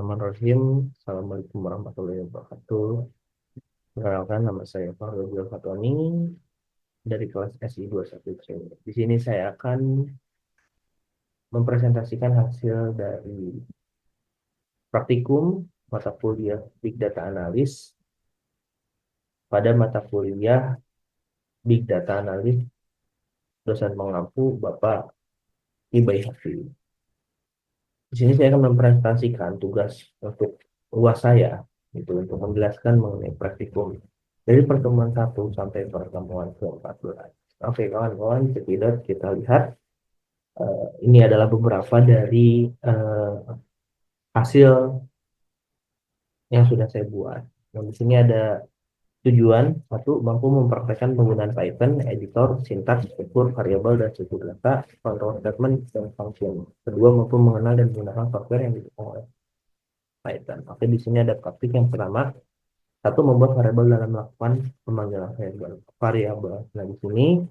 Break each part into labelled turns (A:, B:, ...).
A: Bismillahirrahmanirrahim. Assalamualaikum warahmatullahi wabarakatuh. Perkenalkan, nama saya Fahrul Fatwani dari kelas SI 21C. Di sini saya akan mempresentasikan hasil dari praktikum mata kuliah Big Data Analyst pada mata kuliah Big Data Analyst dosen pengampu Bapak Ibai Hafi. Di sini saya akan mempresentasikan tugas untuk UAS saya, itu untuk menjelaskan mengenai praktikum dari pertemuan 1 sampai pertemuan ke-14. Oke, kawan-kawan, tidak kita lihat ini adalah beberapa dari hasil yang sudah saya buat. Nah, di sini ada tujuan: satu, mampu mempraktekkan penggunaan Python, editor, sintaks, struktur, variabel, dan struktur data, control statement, dan function. Kedua, mampu mengenal dan menggunakan software yang didukung oleh Python. Oke, di sini ada praktik yang pertama. Satu, membuat variabel dalam melakukan pemanggilan variabel. Nah, di sini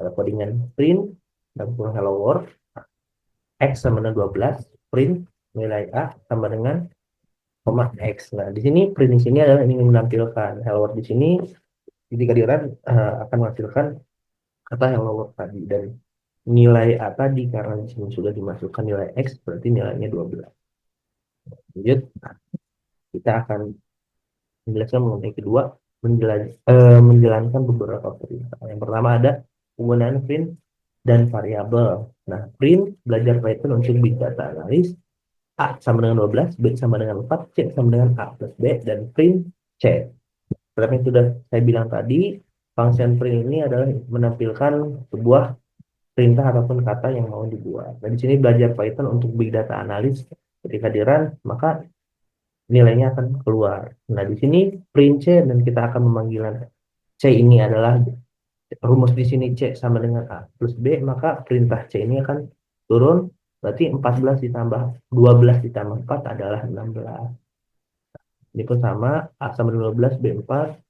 A: ada codingan print dan kurang hello world, x sama dengan 12, print nilai a sama dengan koma x. Nah, di sini print di sini adalah ingin menampilkan hello world di sini ketika di run akan menghasilkan kata hello world tadi, dan nilai a tadi karena di sini sudah dimasukkan nilai x berarti nilainya 12. Lanjut, kita akan menjelaskan mengenai kedua, menjalankan beberapa perintah. Yang pertama ada penggunaan print dan variabel. Nah, print belajar Python untuk big data analysis. A sama dengan 12, B sama dengan 4, C sama dengan A plus B, dan print C. Seperti yang sudah saya bilang tadi, function print ini adalah menampilkan sebuah perintah ataupun kata yang mau dibuat. Dan di sini belajar Python untuk big data analysis. Ketika di run, maka nilainya akan keluar. Nah, di sini print C, dan kita akan memanggilan C ini adalah rumus di sini C sama dengan A plus B, maka perintah C ini akan turun, berarti 14 ditambah 12 ditambah 4 adalah 16. Ini pun sama, A sama dengan 12, B 4,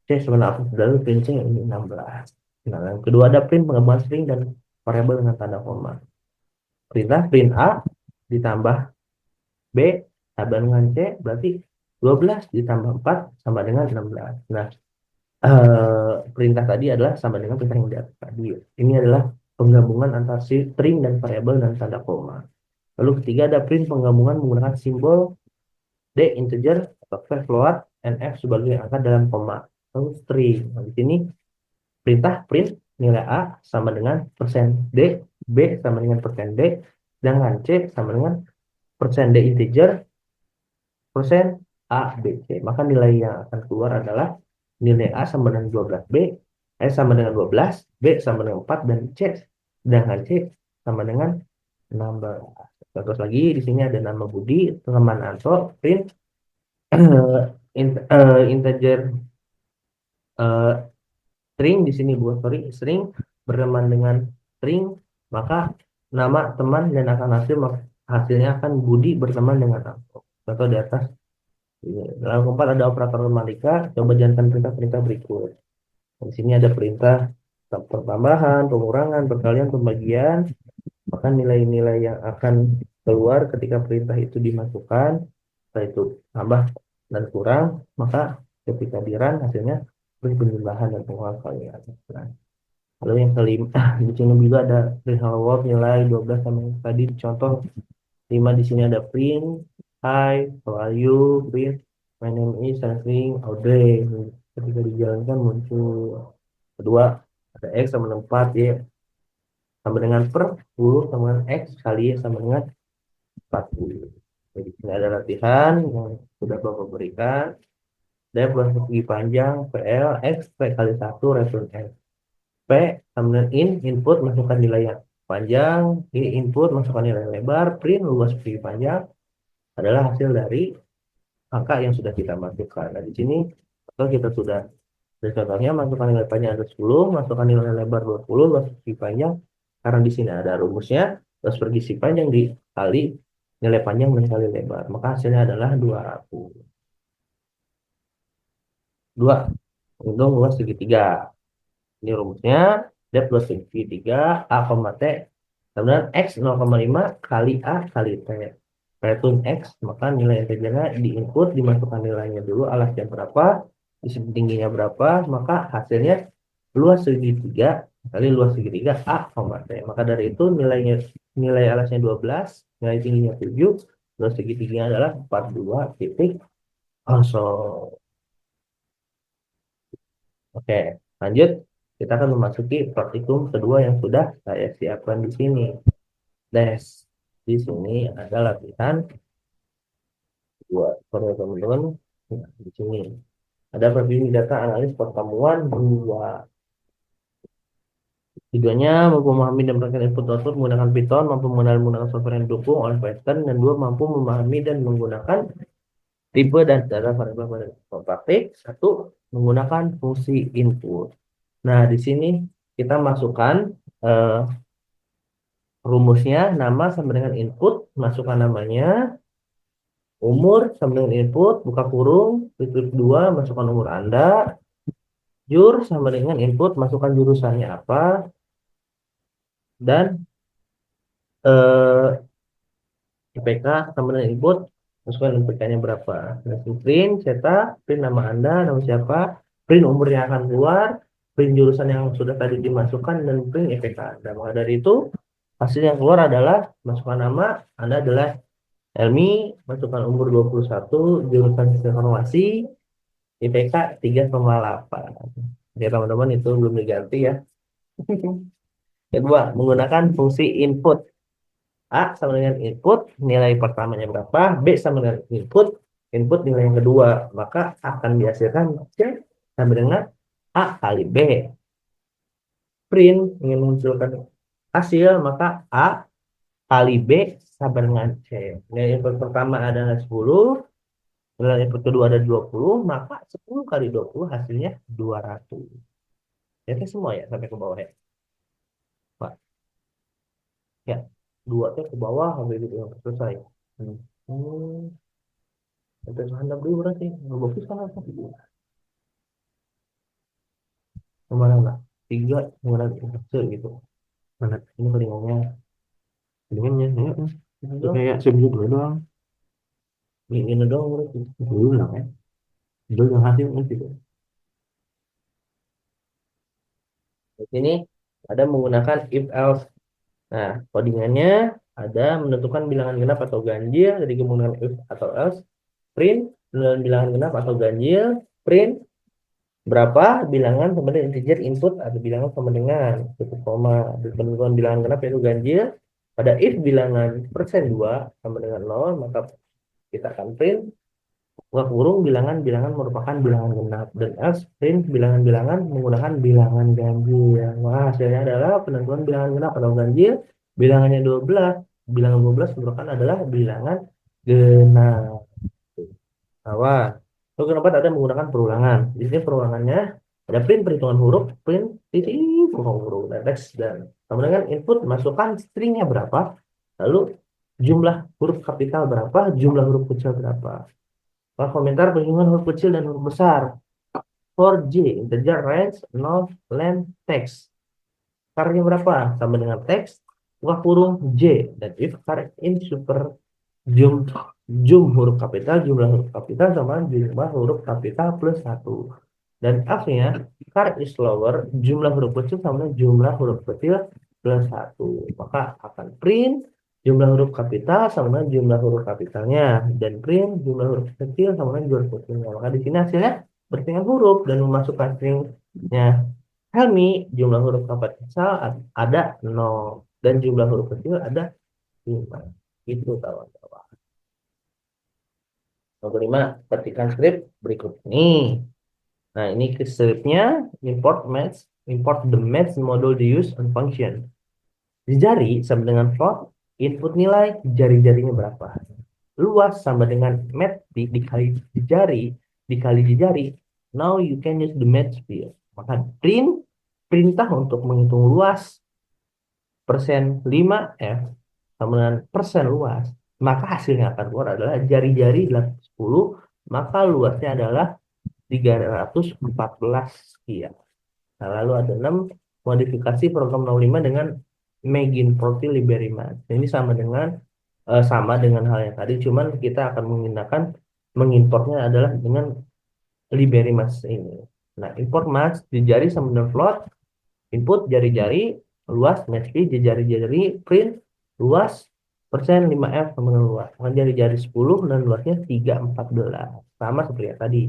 A: C sama dengan A plus 12, print C ini 16. Nah, yang kedua ada print pengembangan string dan variabel dengan tanda koma. Perintah print A ditambah B tambah dengan C berarti 12 ditambah 4 sama dengan 16. Nah, perintah tadi adalah sama dengan perintah yang di atas tadi. Ini adalah penggabungan antara string dan variabel dan tanda koma. Lalu ketiga ada print penggabungan menggunakan simbol D integer atau float and F sebagai angka dalam koma. Lalu string. Nah, di sini perintah print nilai A sama dengan persen D, B sama dengan persen D, dengan C sama dengan persen D integer, persen A, B, C. Maka nilai yang akan keluar adalah nilai A sama dengan 12B, sama dengan 12, B sama dengan 4, dan C sedangkan C sama dengan 16. Terus lagi di sini ada nama Budi, teman Anto, print integer eh, string di sini buat sorry string berteman dengan string, maka nama teman dan akan hasilnya akan Budi berteman dengan Anto. Contoh di atas. Lalu keempat ada operator Malika. Coba jalankan perintah-perintah berikut. Di sini ada perintah pertambahan, pengurangan, perkalian, pembagian. Maka nilai-nilai yang akan keluar ketika perintah itu dimasukkan, setelah itu tambah dan kurang, maka ketika di run hasilnya beri penjumlahan dan pengurangan. Lalu yang kelima, di sini juga ada print hello world nilai 12 sama yang tadi contoh 5. Di sini ada print hi, how are you, print my name is something Audrey. Ketika dijalankan muncul. Kedua ada x sama dengan 4, y sama dengan per 10 sama dengan x kali y sama dengan 40. Jadi ini ada latihan yang sudah Bapak berikan. Def persegi panjang PL X P kali 1 return X. P sama dengan input masukkan nilai yang panjang, input masukkan nilai lebar, print luas persegi panjang adalah hasil dari angka yang sudah kita masukkan. Nah, di sini atau kita sudah dari contohnya masukkan nilai panjang ada 10, masukkan nilai lebar 20, luas persegi panjang. Karena di sini ada rumusnya, luas persegi panjang dikali nilai panjang kali lebar, maka hasilnya adalah 200. 2 hitung luas segitiga. Ini rumusnya, depth luas segitiga A, T, kemudian X 0,5 kali A kali T. return X, maka nilai integernya di input, dimasukkan nilainya dulu, alasnya berapa, isi tingginya berapa, maka hasilnya luas segitiga kali luas segitiga A, T. Maka dari itu nilai alasnya 12, nilai tingginya 7, luas segitiganya adalah 42,0. Oke, lanjut. Kita akan memasuki praktikum kedua yang sudah saya siapkan di sini. Des. Di sini ada latihan buat para teman-teman. Nah, di sini ada preview data analis pertemuan dua. Tujuannya mampu memahami dan melakukan input output menggunakan Python, mampu mengenal menggunakan software yang didukung oleh Python, dan dua mampu memahami dan menggunakan tipe dan data variabel pada praktik. Satu, menggunakan fungsi input. Nah, di sini kita masukkan eh, rumusnya, nama sama dengan input, masukkan namanya, umur sama dengan input, buka kurung, tutup dua, masukkan umur Anda, jur sama dengan input, masukkan jurusannya apa, dan IPK sama dengan input, masukkan IPK-nya berapa. Nah, print, cetak, print nama Anda, nama siapa, print umur yang akan keluar, print jurusan yang sudah tadi dimasukkan, dan print IPK Anda. Maka dari itu, hasil yang keluar adalah, masukkan nama, Anda adalah Elmi, masukkan umur 21, jurusan informasi, IPK 3,8. Oke, teman-teman, itu belum diganti ya. Kedua, menggunakan fungsi input. A sama dengan input, nilai pertamanya berapa, B sama dengan input nilai yang kedua, maka akan dihasilkan C sama dengan A kali B. Print ingin memunculkan hasil, maka A kali B sama dengan C. Nilai input pertama adalah 10, nilai input kedua ada 20, maka 10 kali 20 hasilnya 200. Jadi semua ya, sampai ke bawah ya. Pak. Ya, dua tuh ke bawah, habis itu selesai. Hmm. Sampai handap dulu berarti. Nggak bagus kan apa? Kemana nggak? Tiga, kemana gitu. Mana? Ini peringangnya. Peringangnya, ya. Itu kayak sebelum dulu doang. Ini doang berarti. Dulu lah ya. Dulu yang hasil gitu. Di sini ada menggunakan if else. Nah, codingannya ada menentukan bilangan genap atau ganjil dari menggunakan if atau else. Print dengan bilangan genap atau ganjil. Print berapa bilangan sama dengan integer input atau bilangan sama dengan tutup koma. Di penentuan bilangan genap yaitu ganjil. Pada if bilangan persen 2 sama dengan 0, maka kita akan print buka kurung bilangan-bilangan merupakan bilangan genap, dan else print bilangan-bilangan menggunakan bilangan ganjil. Wah, hasilnya adalah penentuan bilangan genap atau ganjil. Bilangannya 12, bilangan 12 merupakan adalah bilangan genap. Awas. Lalu keempat ada menggunakan perulangan. Di sini perulangannya ada print perhitungan huruf, print titik huruf, dan teks, dan sama dengan input masukkan stringnya berapa, lalu jumlah huruf kapital berapa, jumlah huruf kecil berapa. Lalu komentar perhitungan huruf kecil dan huruf besar. For J, integer range, nol, length, text. Karnya berapa? Sama dengan teks, buka kurung J, dan if correct in super jum huruf kapital, jumlah huruf kapital sama jumlah huruf kapital plus 1. Dan F-nya car is lower, jumlah huruf kecil sama dengan jumlah huruf kecil plus 1. Maka akan print jumlah huruf kapital sama dengan jumlah huruf kapitalnya, dan print jumlah huruf kecil sama dengan jumlah huruf kecilnya. Maka di sini hasilnya bertingkat huruf dan memasukkan stringnya Helmi, jumlah huruf kapital ada 0 dan jumlah huruf kecil ada 5. Itu kawan-kawan. Yang kelima, ketikkan script berikut ini. Nah, ini scriptnya import the math model to use on function. Jari sama dengan float, input nilai, jari-jarinya berapa. Luas sama dengan math dikali jari, dikali jari. Now you can use the math field. Maka perintah untuk menghitung luas persen 5F sama dengan persen luas. Maka hasilnya akan keluar adalah jari-jari 10, maka luasnya adalah 314 sekian. Nah, lalu ada 6 modifikasi program 05 dengan Megin Profil Liberiman. Ini sama dengan sama dengan hal yang tadi, cuman kita akan menggunakan mengimportnya adalah dengan library mask ini. Nah, import mask di jari sama dengan float, input jari-jari, luas, match key, jari-jari, print, luas, persen 5F sama dengan luas. Nah, jari-jari 10 dan luasnya 314. Sama seperti yang tadi.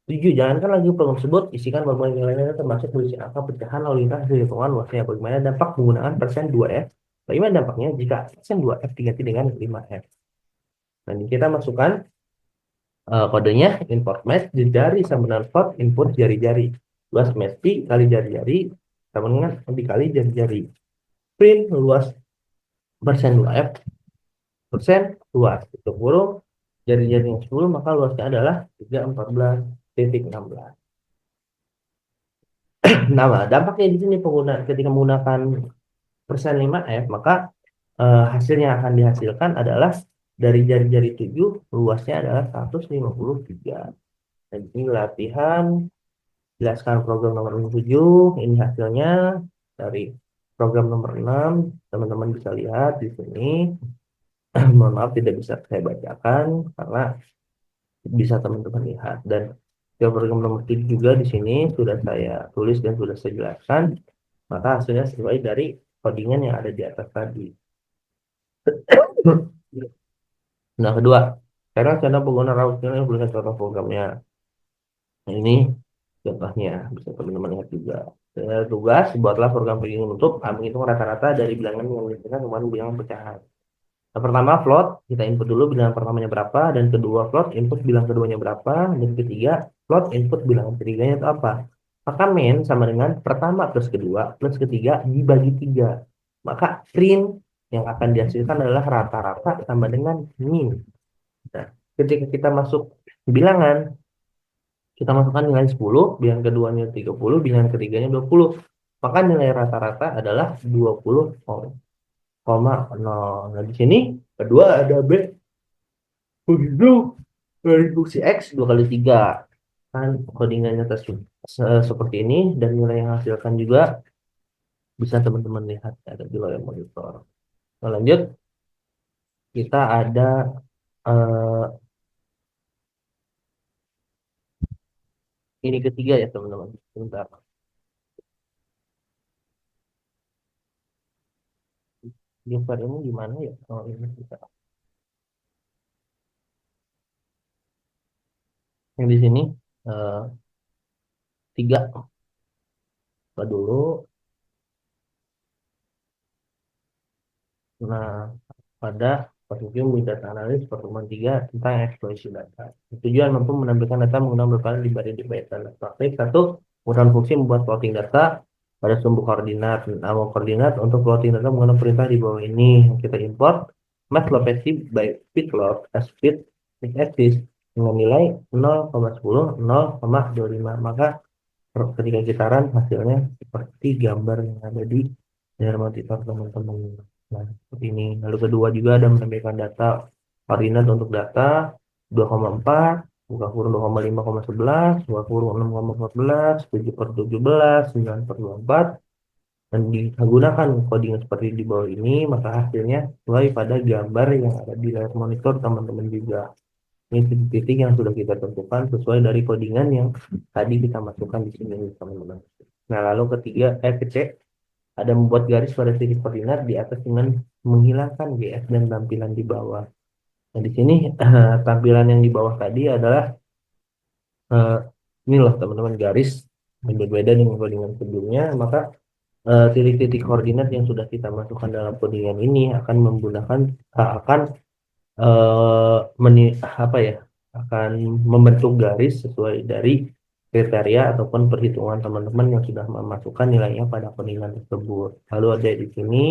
A: 7. Jalankan lagi program tersebut, isikan berbagai nilai-nilai termasuk berisi angka pecahan lalu lintas dari hitungan luasnya. Bagaimana dampak penggunaan persen 2F? Bagaimana dampaknya jika persen 2F diganti dengan 5F? Nanti kita masukkan kodenya import match jari sama dengan float input jari-jari. Luas match kali jari-jari sama dengan dikali jari-jari. Print luas persen 2F persen luas. Itu kurung jari-jari yang 10 maka luasnya adalah 314,16. Nah, dampaknya di sini penggunaan ketika menggunakan persen 5F maka hasil yang akan dihasilkan adalah dari jari-jari 7 luasnya adalah 153. Dan ini latihan jelaskan program nomor 7. Ini hasilnya dari program nomor 6. Teman-teman bisa lihat di sini. Mohon maaf tidak bisa saya bacakan karena bisa teman-teman lihat. Dan ke program nomor 7 juga di sini sudah saya tulis dan sudah saya jelaskan. Maka hasilnya sesuai dari codingan yang ada di atas tadi. Nah, kedua, sekarang cara pengguna router yang berikan contoh programnya. Nah, ini contohnya bisa teman-teman lihat juga. Tugas buatlah program pengingat untuk menghitung rata-rata dari bilangan yang diberikan kemarin bilangan pecahan. Yang pertama float, kita input dulu bilangan pertamanya berapa, dan kedua float input bilang keduanya berapa, dan ketiga float input bilangan ketiganya itu apa. Maka main sama dengan pertama plus kedua plus ketiga dibagi 3. Maka print yang akan dihasilkan adalah rata-rata sama dengan min. Nah, ketika kita masuk bilangan, kita masukkan nilai 10, bilangan keduanya 30, bilangan ketiganya 20. Maka nilai rata-rata adalah 20,0. Nah, di sini kedua ada B. Begitu dari fungsi X 2 kali 3. Kan codingannya seperti ini dan nilai yang hasilkan juga bisa teman-teman lihat ada di layar monitor. Nah, lanjut kita ada eh, ini ketiga ya teman-teman. Sebentar. Giver ini gimana ya? Oh, ini kita. Yang di sini eh, tiga. Apa dulu. Nah, pada posisi data analis pertemuan 3 tentang eksplorasi data. Tujuan mampu menampilkan data menggunakan berbagai library data. Praktik satu, menggunakan fungsi membuat plotting data pada sumber koordinat. Nama koordinat untuk plotting data menggunakan perintah di bawah ini. Kita import matplotlib by pitload as fit axis dengan nilai 0,10, 0,25. Maka ketika kita run hasilnya seperti gambar yang ada di layar monitor teman-teman. Nah, seperti ini. Lalu kedua juga ada menampilkan data koordinat untuk data 2,4, buka kurung 2,5,11, buka kurung 6,14, 7 per 17, 9 per 24, dan digunakan coding seperti di bawah ini, maka hasilnya sesuai pada gambar yang ada di layar monitor teman-teman juga. Ini titik-titik yang sudah kita tentukan sesuai dari codingan yang tadi kita masukkan di sini, teman-teman. Nah, lalu ke C, ada membuat garis pada titik koordinat di atas dengan menghilangkan GS dan tampilan di bawah. Nah, di sini tampilan yang di bawah tadi adalah eh, ini loh teman-teman garis yang berbeda dengan codingan sebelumnya. Maka titik-titik koordinat yang sudah kita masukkan dalam codingan ini akan menggunakan akan apa ya akan membentuk garis sesuai dari kriteria ataupun perhitungan teman-teman yang sudah memasukkan nilainya pada codingan tersebut. Lalu ada di sini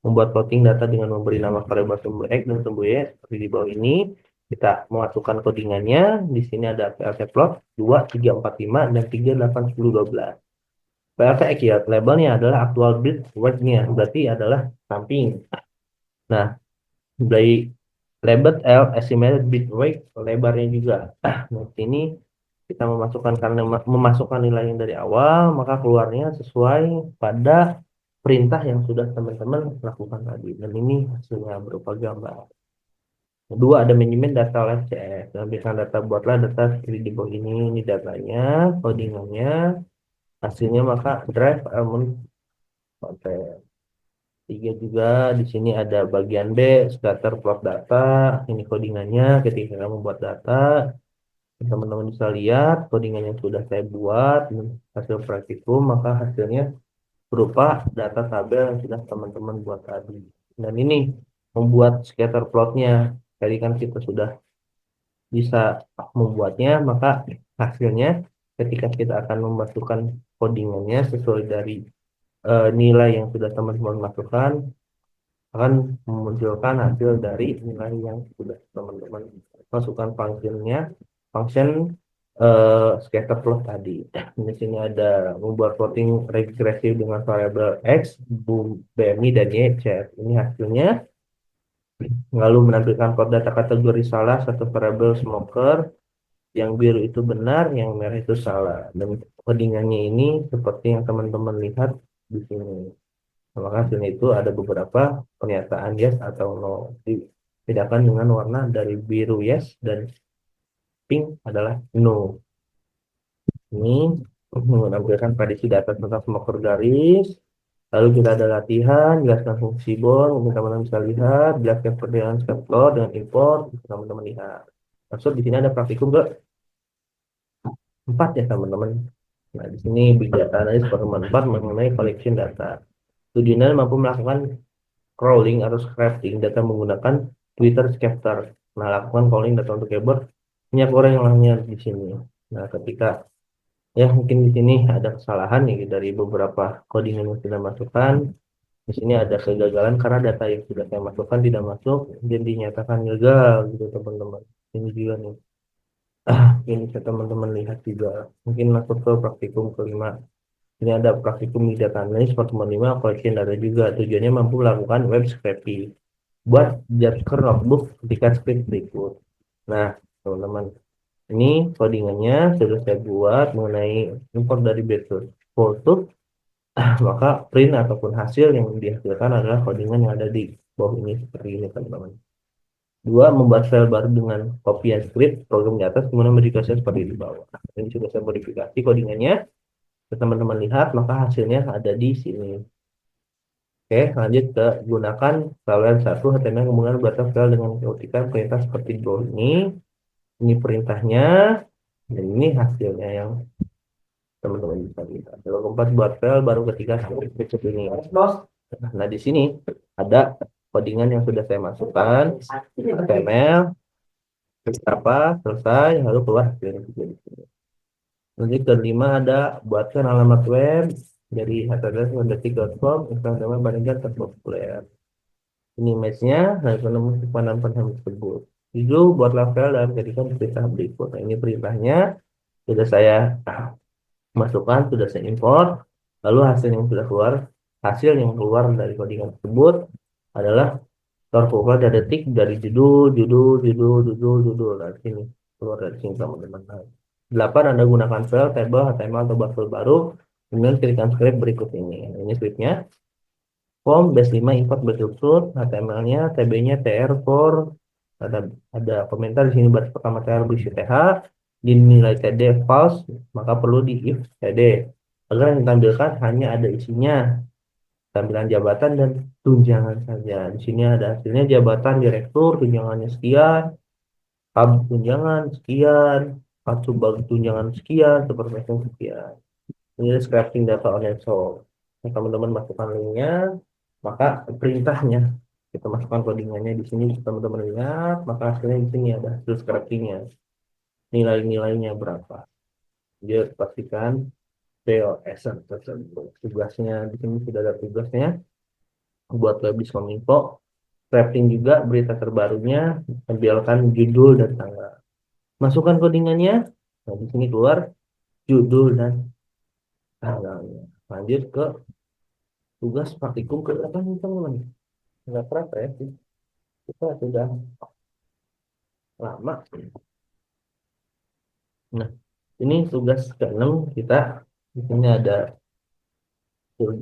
A: membuat plotting data dengan memberi nama variabel sumber X dan sumber Y seperti di bawah ini. Kita memasukkan codingannya. Di sini ada PLT plot 2, 3, 4, 5 dan 3, 8, 10, 12. PLT accurate labelnya adalah actual bit word-nya, berarti adalah samping. Nah, dari label L estimated bit weight lebarnya juga. Nah, ini kita memasukkan karena memasukkan nilai yang dari awal, maka keluarnya sesuai pada perintah yang sudah teman-teman lakukan tadi. Dan ini hasilnya berupa gambar. Kedua ada manajemen data live CS. Ambilkan data, buatlah data seperti di bawah ini datanya, codingannya, hasilnya maka drive element konten. Tiga juga di sini ada bagian B, scatter plot data. Ini codingannya ketika kamu buat data, teman-teman bisa lihat codingan yang sudah saya buat, hasil praktikum, maka hasilnya berupa data tabel yang sudah teman-teman buat tadi. Dan ini membuat scatter plotnya. Tadi kan kita sudah bisa membuatnya, maka hasilnya ketika kita akan memasukkan codingannya sesuai dari nilai yang sudah teman-teman masukkan, akan memunculkan hasil dari nilai yang sudah teman-teman masukkan fungsinya, function scatter plot tadi. Di sini ada membuat plotting regresif dengan variabel X, BMI, dan Y, Z. Ini hasilnya. Lalu menampilkan plot data kategori salah satu variabel smoker, yang biru itu benar, yang merah itu salah. Dan codingannya ini seperti yang teman-teman lihat di sini. Maka hasilnya itu ada beberapa pernyataan yes atau no. Dibedakan dengan warna dari biru yes dan pink adalah no. Ini menampilkan prediksi data tentang smoker garis. Lalu kita ada latihan, jelaskan fungsi bond, mungkin teman-teman bisa lihat, jelaskan perbedaan scatter dengan import, bisa teman-teman lihat. Maksud di sini ada praktikum ke 4 ya teman-teman. Nah, di sini big data analysis pertemuan 4 mengenai collection data. Tujuannya mampu melakukan crawling atau scraping data menggunakan Twitter scatter. Nah, lakukan crawling data untuk keyboard. Banyak orang yang lainnya di sini. Nah, ketika ya mungkin di sini ada kesalahan nih dari beberapa coding yang sudah masukkan. Di sini ada kegagalan karena data yang sudah saya masukkan tidak masuk dan dinyatakan gagal gitu teman-teman. Ini juga nih. Ini bisa teman-teman lihat juga. Mungkin masuk ke praktikum kelima. Ini ada praktikum di data analis pertemuan 5 collection data juga. Tujuannya mampu melakukan web scraping buat Jasper notebook ketika script berikut. Nah, teman-teman, ini codingannya sudah saya buat mengenai import dari Betul. Foto, maka print ataupun hasil yang dihasilkan adalah codingan yang ada di bawah ini seperti ini, teman-teman. Dua, membuat file baru dengan kopian script program di atas, kemudian modifikasi seperti di bawah. Ini sudah saya modifikasi codingannya. Teman-teman lihat, maka hasilnya ada di sini. Oke, lanjut ke gunakan file 1 HTML kemudian buat file dengan keutikan perintah seperti di bawah ini. Ini perintahnya, dan ini hasilnya yang teman-teman bisa lihat. Kalau keempat buat file baru ketika script ini. Nah, di sini ada codingan yang sudah saya masukkan, HTML, apa, selesai, lalu keluar hasilnya juga di sini. Lanjut kelima ada buatkan alamat web dari https://detik.com, Instagram bandingkan terpopuler. Ini image-nya, lalu menemukan penampakan tersebut. Tujuh, buatlah file dalam jadikan perintah berikut. Nah, ini perintahnya sudah saya masukkan, sudah saya import. Lalu hasil yang keluar dari codingan tersebut adalah terpopuler dari detik dari judul. Nah, sini keluar dari sini teman-teman. 8, Anda gunakan file, table, HTML atau file baru, kemudian klikkan script berikut ini. Ini scriptnya. Form base 5 import berturut HTML-nya, TB-nya TR for ada ada komentar di sini baris pertama TR berisi TH, dinilai TD false, maka perlu di if TD. Agar yang ditampilkan hanya ada isinya, tampilan jabatan dan tunjangan saja. Di sini ada hasilnya jabatan direktur, tunjangannya sekian, tab tunjangan sekian, kartu bagi tunjangan sekian, supervisor sekian. Ini scraping data online source. Nah, teman-teman masukkan linknya, maka perintahnya kita masukkan codingannya di sini, teman-teman lihat, maka hasilnya di sini ada hasil scrapingnya, nilai-nilainya berapa. Dia pastikan POS tersebut. Tugasnya di sini sudah ada tugasnya buat web Kominfo. Scraping juga berita terbarunya, tampilkan judul dan tanggal. Masukkan codingannya. Nah, di sini keluar judul dan tanggalnya. Lanjut ke tugas praktikum ke apa nih teman-teman? Nggak kerasa ya sih. Kita sudah lama. Nah, ini tugas ke-6 kita. Di sini ada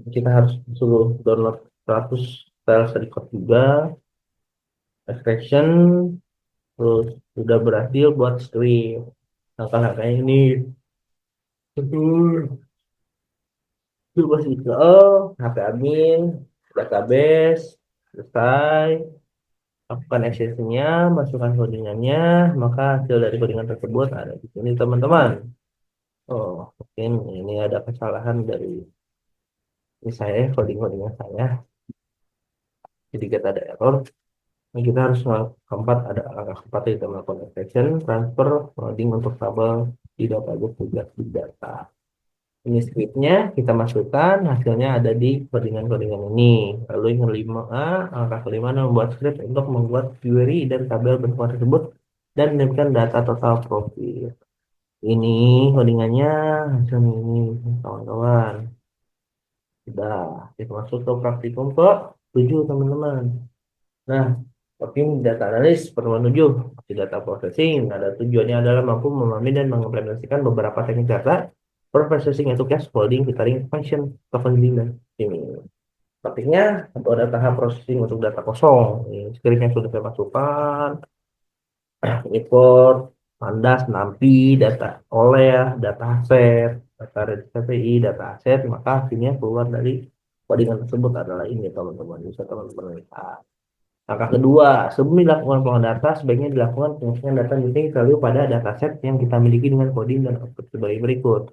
A: kita harus suruh download 100 file record juga, extraction, Terus sudah berhasil buat script. Langkah-langkahnya ini betul. Coba sih HP admin, database, selesai. Lakukan access-nya, masukkan codingannya, maka hasil dari codingan tersebut ada di sini teman-teman. Oh, mungkin ini ada kesalahan dari ini saya, coding-codingan saya. Jadi kita ada error. Nah, kita harus keempat ada langkah keempat itu melakukan extraction, transfer, loading untuk tabel di database juga di data. Ini scriptnya kita masukkan, hasilnya ada di codingan-codingan ini. Lalu yang kelima, langkah kelima adalah membuat script untuk membuat query dan tabel bentuk tersebut dan menyiapkan data total profit. Ini codingannya, hasilnya ini, kawan-kawan. Sudah, kita masuk ke praktikum ke 7 teman-teman. Nah, Working data analis perlu menuju di data processing. Ada tujuannya adalah mampu memahami dan mengimplementasikan beberapa teknik data processing itu cache, folding, filtering, function, cleansing, dan ini. Praktiknya ada tahap processing untuk data kosong. Ini script yang sudah saya masukkan, import, pandas, nampi, data oleh, data set, data CPI, data aset, maka hasilnya keluar dari codingan tersebut adalah ini teman-teman. Bisa teman-teman lihat. Langkah kedua, sebelum dilakukan pengolahan data, sebaiknya dilakukan pengisian data meeting value pada dataset yang kita miliki dengan coding dan output sebagai berikut.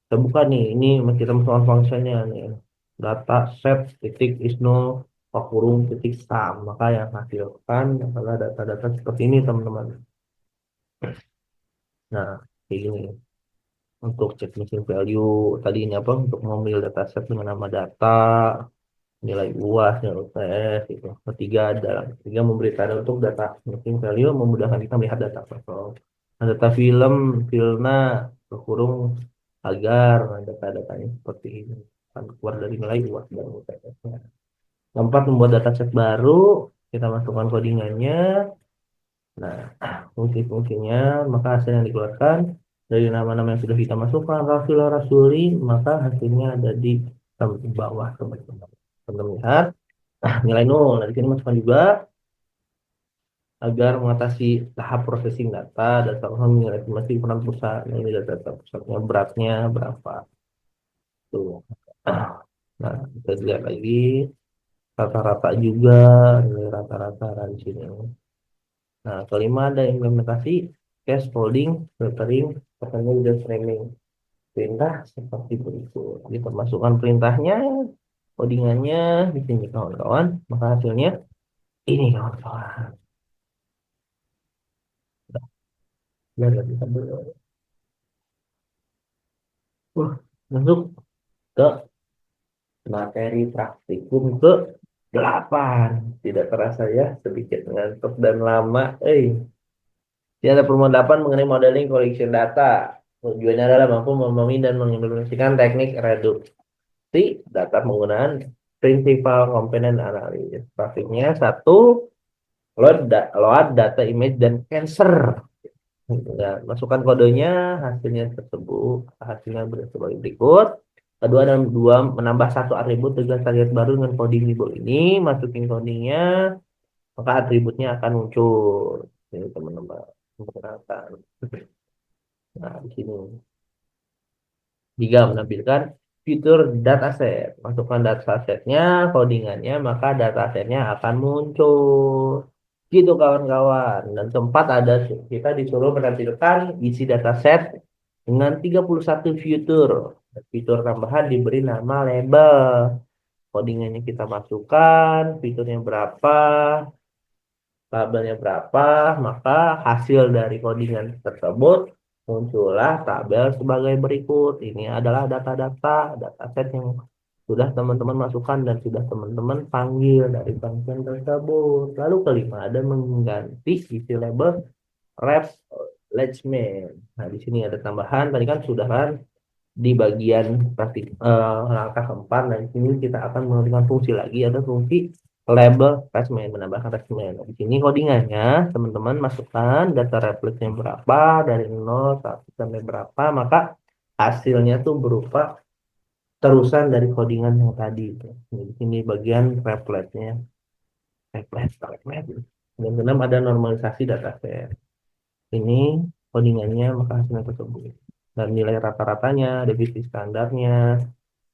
A: Kita buka nih, ini kita masukkan fungsinya nih. Dataset titik isno kurung titik sum. Maka yang hasilkan adalah data-data seperti ini teman-teman. Nah, kayak gini. Untuk cek missing value tadi ini apa? Untuk memilih dataset dengan nama data, nilai UAS, nilai UTS, itu. Ketiga adalah ketiga memberi tanda untuk data missing value memudahkan kita melihat data platform. Nah, data film, filna, berkurung agar data-datanya seperti ini akan keluar dari nilai UAS dan UTS-nya. Keempat, membuat dataset baru, kita masukkan codingannya. Nah, fungsi-fungsinya, maka hasil yang dikeluarkan dari nama-nama yang sudah kita masukkan, Rafil Rasuli, maka hasilnya ada di bawah teman-teman. Teman-teman lihat. Nilai nol. Nah, di sini masukkan juga agar mengatasi tahap processing data dan sama nilai estimasi peran perusahaan. Nah, ini data pusatnya beratnya berapa. Tuh. Nah, kita lihat lagi rata-rata juga, nilai rata-rata di sini. Nah, kelima ada implementasi cache folding, filtering, pertanyaan dan framing. Perintah seperti berikut. Kita masukkan perintahnya, codingannya di sini kawan-kawan. Maka hasilnya ini kawan-kawan. Biar nggak bisa masuk ke materi praktikum ke 8. Tidak terasa ya, sedikit ngantuk dan lama. Ini ada perubahan 8 mengenai modeling collection data. Tujuannya adalah mampu memahami dan mengimplementasikan teknik reduksi data penggunaan principal component analysis. Praktiknya satu, load data image dan cancer. Ya, masukkan kodenya, hasilnya tersebut, hasilnya sebagai berikut. Kedua dan dua menambah satu atribut dengan target baru dengan coding label ini, masukin codingnya, maka atributnya akan muncul. Ini teman-teman, perkenalkan. Nah, di sini. Jika menampilkan fitur dataset, masukkan datasetnya, codingannya, maka datasetnya akan muncul. Gitu kawan-kawan. Dan tempat ada kita disuruh menampilkan isi dataset dengan 31 fitur. Fitur tambahan diberi nama label. Codingannya kita masukkan, fiturnya berapa, tabelnya berapa, maka hasil dari codingan tersebut muncullah tabel sebagai berikut. Ini adalah data-data, dataset yang sudah teman-teman masukkan dan sudah teman-teman panggil dari function tersebut. Lalu kelima ada mengganti isi label ref latchman. Nah, di sini ada tambahan. Tadi kan sudah kan di bagian praktik langkah keempat. Nah, di sini kita akan menggunakan fungsi lagi, ada fungsi label attachment, menambahkan attachment. Nah, di sini codingannya teman-teman masukkan data replace-nya berapa dari 0 sampai berapa, maka hasilnya tuh berupa terusan dari codingan yang tadi itu. Nah, di sini bagian replace-nya, replace. Dan keenam ada normalisasi dataset. Ini codingannya maka hasilnya tersebut. Dan nilai rata-ratanya, definisi standarnya,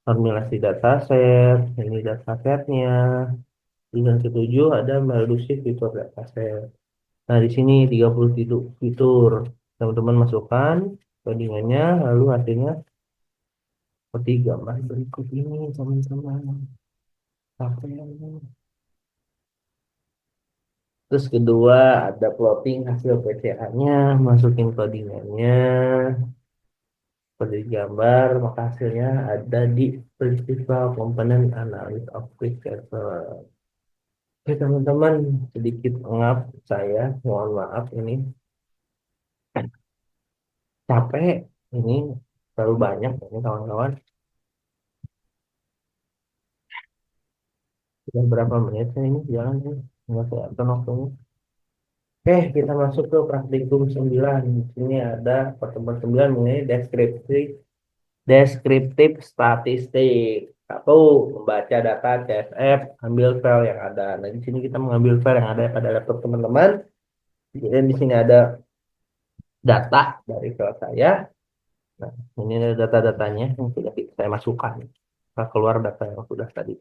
A: normalisasi dataset, ini datasetnya. Dan ketujuh ada mereduksi fitur dataset. Nah, di sini 30 fitur. Teman-teman masukkan codingannya, lalu hasilnya seperti gambar berikut ini, teman-teman. Sampai. Terus kedua ada plotting hasil PCA-nya, masukin codingannya, seperti gambar, maka hasilnya ada di Principal Component Analysis of Quick Cancel. Oke teman-teman, sedikit ngap saya, mohon maaf ini capek, ini terlalu banyak ini kawan-kawan. Sudah berapa menit saya ini jalan nih, nggak kelihatan waktunya. Oke, kita masuk ke praktikum 9. Di sini ada pertemuan 9 mengenai deskriptif statistik. Satu, membaca data CSV, ambil file yang ada. Nah, di sini kita mengambil file yang ada pada laptop teman-teman. Dan di sini ada data dari file saya. Nah, ini ada data-datanya yang sudah saya masukkan. Nah, keluar data yang sudah tadi.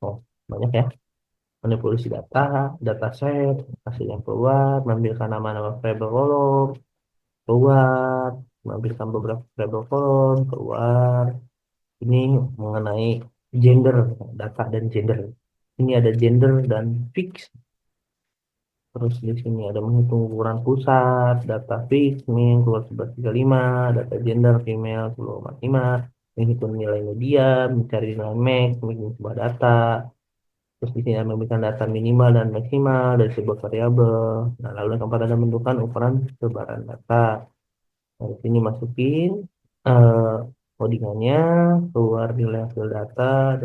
A: Oh, banyak ya. Manipulasi data, dataset, hasil yang keluar, mengambilkan nama-nama variabel kolom, keluar, mengambilkan beberapa variabel kolom, keluar. Ini mengenai gender, data dan gender. Ini ada gender dan fix. Terus di sini ada menghitung ukuran pusat, data fix, min, keluar 1135, data gender, female, keluar 45, menghitung nilai median, mencari nilai max, menghitung sebuah data. Terus di sini ada memberikan data minimal dan maksimal dari sebuah variabel. Nah, lalu yang keempat ada menentukan ukuran sebaran data. Nah, di sini masukin eh, codingannya, keluar nilai hasil data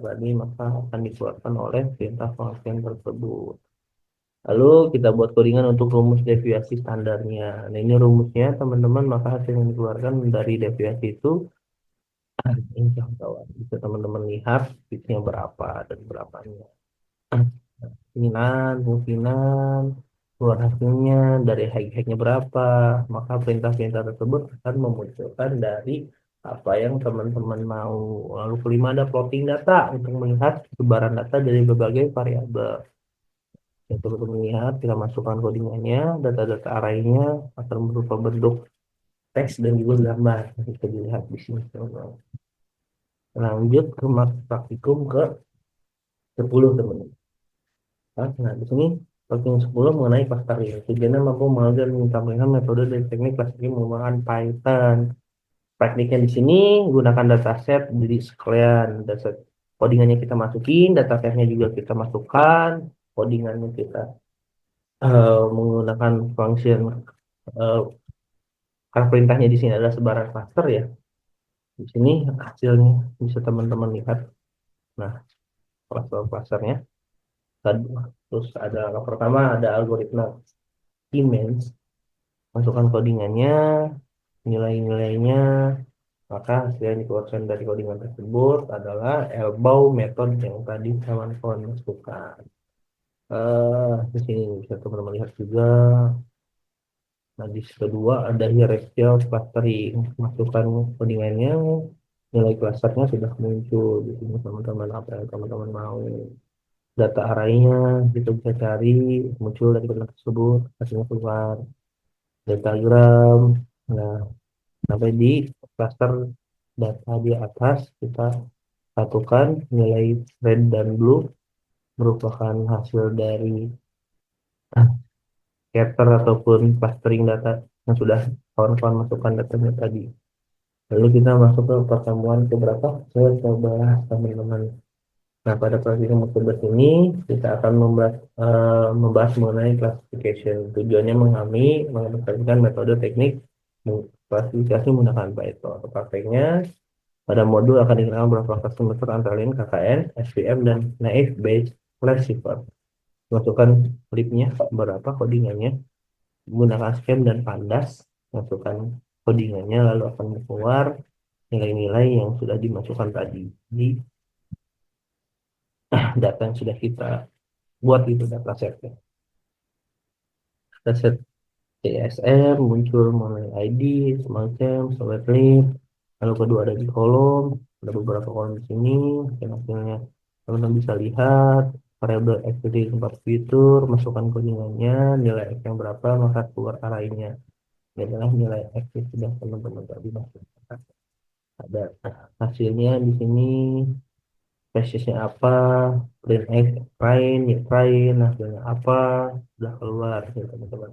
A: tadi, maka akan dikeluarkan oleh perintah function tersebut. Lalu kita buat codingan untuk rumus deviasi standarnya. Nah, ini rumusnya teman-teman, maka hasil yang dikeluarkan dari deviasi itu ini kawan-kawan. Bisa teman-teman lihat fitnya berapa dan berapanya. Kemungkinan, keluar hasilnya dari hacknya berapa, maka perintah-perintah tersebut akan memunculkan dari apa yang teman-teman mau. Lalu kelima ada plotting data untuk melihat sebaran data dari berbagai variabel. Yang teman-teman lihat, kita masukkan codingannya, data-data arraynya akan berupa bentuk teks dan juga gambar. Bisa dilihat di sini, teman-teman. Lanjut ke praktikum ke 10, teman-teman. Nah, di sini bagian 10 mengenai clustering. Tujuannya mampu mengajar dan menyampaikan metode dan teknik clustering menggunakan Python. Praktiknya di sini gunakan dataset jadi sekalian dataset codingannya kita masukin, datasetnya juga kita masukkan, codingannya kita menggunakan function eh, karena perintahnya di sini adalah sebaran cluster ya. Di sini hasilnya bisa teman-teman lihat. Nah, cluster-clusternya. Terus ada yang pertama ada algoritma image, masukkan codingannya, nilai-nilainya, maka hasil yang dikeluarkan dari codingan tersebut adalah elbow method yang tadi kawan-kawan masukkan. Di sini bisa teman-teman lihat juga. Nah, di kedua ada hierarchical clustering, masukkan codingannya, nilai clusternya sudah muncul di sini teman-teman, apa yang teman-teman mau. Data arraynya kita bisa cari, muncul dari codingan tersebut, hasilnya keluar. Datagram. Nah, sampai di cluster data di atas kita satukan nilai red dan blue merupakan hasil dari scatter ataupun clustering data yang sudah kawan-kawan masukkan datanya tadi. Lalu kita masuk ke pertemuan keberapa? Saya coba teman-teman. Nah, pada praktikum keberapa ini kita akan membahas mengenai classification. Tujuannya mengaplikasikan metode teknik klasifikasi menggunakan Python. Prakteknya pada modul akan digunakan beberapa klaster antara lain KKN, SVM, dan Naive Bayes Classifier. Masukkan klipnya berapa codingannya, menggunakan scan dan pandas, masukkan codingannya, lalu akan keluar nilai-nilai yang sudah dimasukkan tadi di data yang sudah kita buat itu datasetnya. Dataset CSV muncul mulai ID, semacam, select list, lalu kedua ada di kolom, ada beberapa kolom di sini, dan hasilnya teman-teman bisa lihat variabel X di tempat fitur, masukkan codingannya, nilai X yang berapa, maka keluar arraynya. Ini adalah nilai X yang sudah teman-teman tadi masukkan. Ada hasilnya di sini, spesiesnya apa, print X, print, ya print, hasilnya apa, sudah keluar, ya, teman-teman.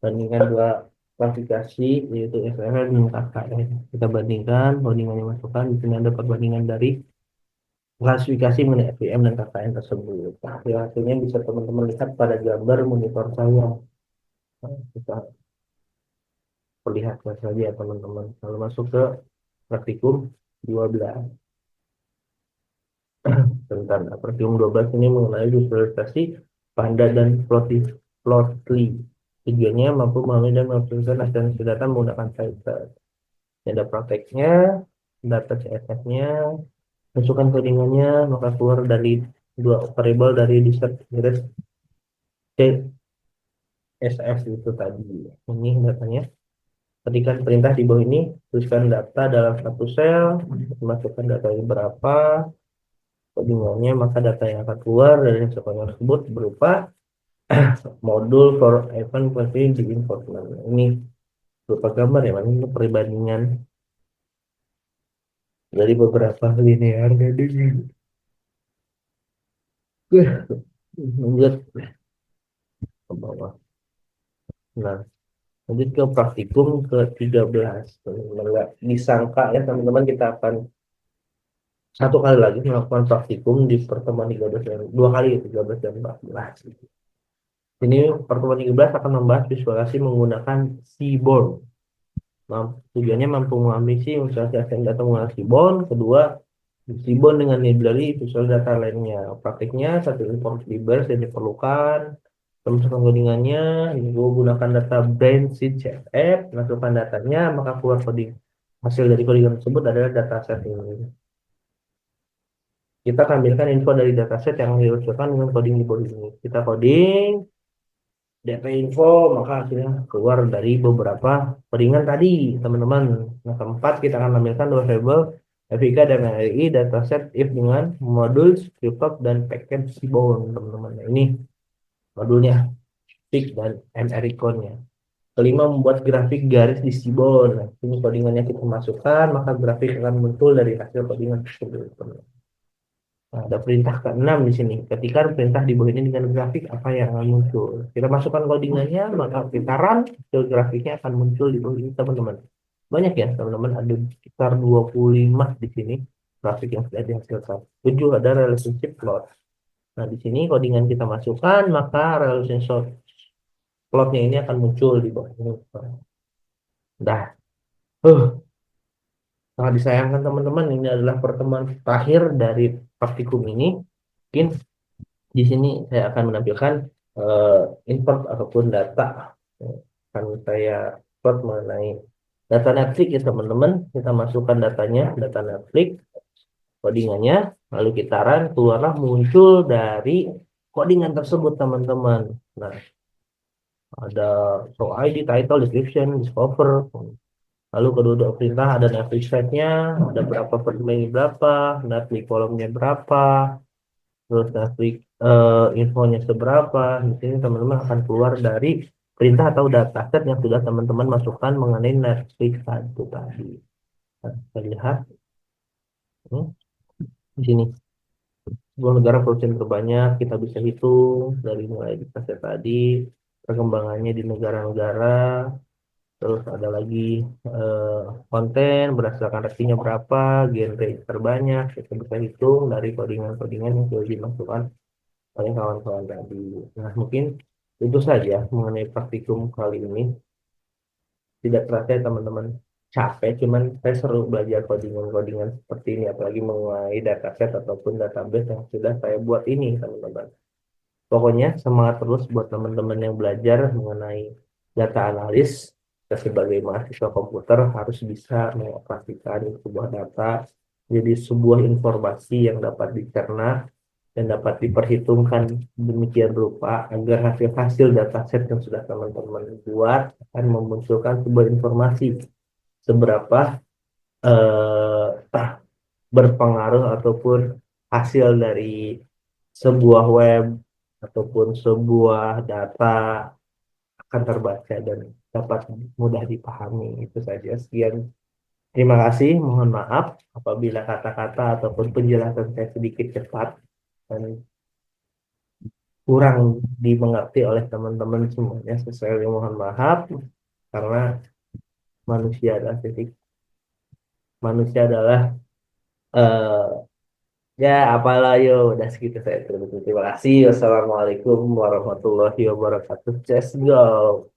A: Bandingkan dua klasifikasi yaitu SFR dan KKN. Kita bandingkan, bandingan yang masukkan, di sini ada perbandingan dari klasifikasi mengenai FVM dan KKN tersebut. Nah, hasilnya bisa teman-teman lihat pada gambar monitor saya. Nah, kita perlihatkan saja ya teman-teman. Lalu masuk ke praktikum 12. Tentang praktikum 12 ini mengenai visualisasi panda dan plotly. Tujuannya mampu memahami dan mengakseskan hasil data menggunakan Python. Ada prakteknya, data CSS-nya, masukkan codingannya, maka keluar dari dua variabel dari distance CSS itu tadi. Ini datanya. Ketikkan perintah di bawah ini, tuliskan data dalam satu sel, masukkan data ini berapa, codingannya, maka data yang akan keluar dari sel tersebut berupa modul for event pasti di import. Ini berupa gambar ya, ini perbandingan dari beberapa linear tadi. Lanjut ke bawah. Nah, lanjut ke praktikum ke-13. Nggak disangka ya teman-teman, kita akan satu kali lagi melakukan praktikum di pertemuan 13 dan dua kali, 13 dan 14. Ini pertemuan 13 akan membahas visualisasi menggunakan Seaborn. Tujuannya mampu mengambil visualisasi data menggunakan Seaborn. Kedua, Seaborn dengan library visual data lainnya. Praktiknya satu import libers yang diperlukan. Masukkan codingannya, ini gue gunakan data brand seed CSF, masukkan datanya, maka keluar coding. Hasil dari codingan tersebut adalah dataset ini. Kita tampilkan info dari dataset yang diusulkan dengan coding di bawah ini. Kita coding, data info, maka hasilnya keluar dari beberapa codingan tadi, teman-teman. Nah, keempat, kita akan tampilkan dua variabel FIK dan MRI dataset if dengan modul, scriptop, dan package Seaborn, teman-teman. Nah, ini modulnya, fig dan MRI code-nya. Kelima, membuat grafik garis di Seaborn. Nah, ini codingannya kita masukkan, maka grafik akan muncul dari hasil codingan tersebut. Nah, ada perintah ke-6 di sini. Ketika perintah di bawah ini dengan grafik, apa yang akan muncul? Kita masukkan codingannya, maka kita run, hasil grafiknya akan muncul di bawah ini, teman-teman. Banyak ya, teman-teman. Ada sekitar 25 di sini grafik yang sudah dihasilkan. 7 ada relationship plot. Nah, di sini codingan kita masukkan, maka relationship plotnya ini akan muncul di bawah ini. Dah. Sangat disayangkan teman-teman, ini adalah pertemuan terakhir dari praktikum ini. Mungkin di sini saya akan menampilkan eh, import ataupun data. Akan saya import mengenai data Netflix ya teman-teman. Kita masukkan datanya, data Netflix, codingannya, lalu kita run, keluarlah muncul dari codingan tersebut teman-teman. Nah, ada show ID, title, description, discover. Lalu kedua perintah ada Netflix rate-nya, ada berapa per minggu berapa, Netflix kolomnya berapa, terus Netflix infonya seberapa. Di sini teman-teman akan keluar dari perintah atau dataset yang sudah teman-teman masukkan mengenai Netflix itu tadi. Nah, kita lihat hmm, di sini. Sebuah negara produsen terbanyak, kita bisa hitung dari mulai dataset tadi, perkembangannya di negara-negara. Terus ada lagi eh, konten berdasarkan ratingnya berapa, genre terbanyak, kita bisa hitung dari codingan-codingan yang sudah dimasukkan oleh kawan-kawan tadi. Nah, mungkin itu saja mengenai praktikum kali ini. Tidak terasa ya teman-teman capek, cuman saya seru belajar codingan-codingan seperti ini, apalagi mengenai dataset ataupun database yang sudah saya buat ini, teman-teman. Pokoknya semangat terus buat teman-teman yang belajar mengenai data analis. Kita sebagai mahasiswa komputer harus bisa mengoperasikan sebuah data jadi sebuah informasi yang dapat dicerna dan dapat diperhitungkan demikian rupa agar hasil-hasil dataset yang sudah teman-teman buat akan memunculkan sebuah informasi seberapa eh, berpengaruh ataupun hasil dari sebuah web ataupun sebuah data akan terbaca dan dapat mudah dipahami. Itu saja. Sekian. Terima kasih. Mohon maaf apabila kata-kata ataupun penjelasan saya sedikit cepat dan kurang dimengerti oleh teman-teman semuanya. Sesuai mohon maaf karena manusia adalah titik manusia adalah eh ya apalah yo udah segitu saya terima kasih. Wassalamualaikum warahmatullahi wabarakatuh. Just go.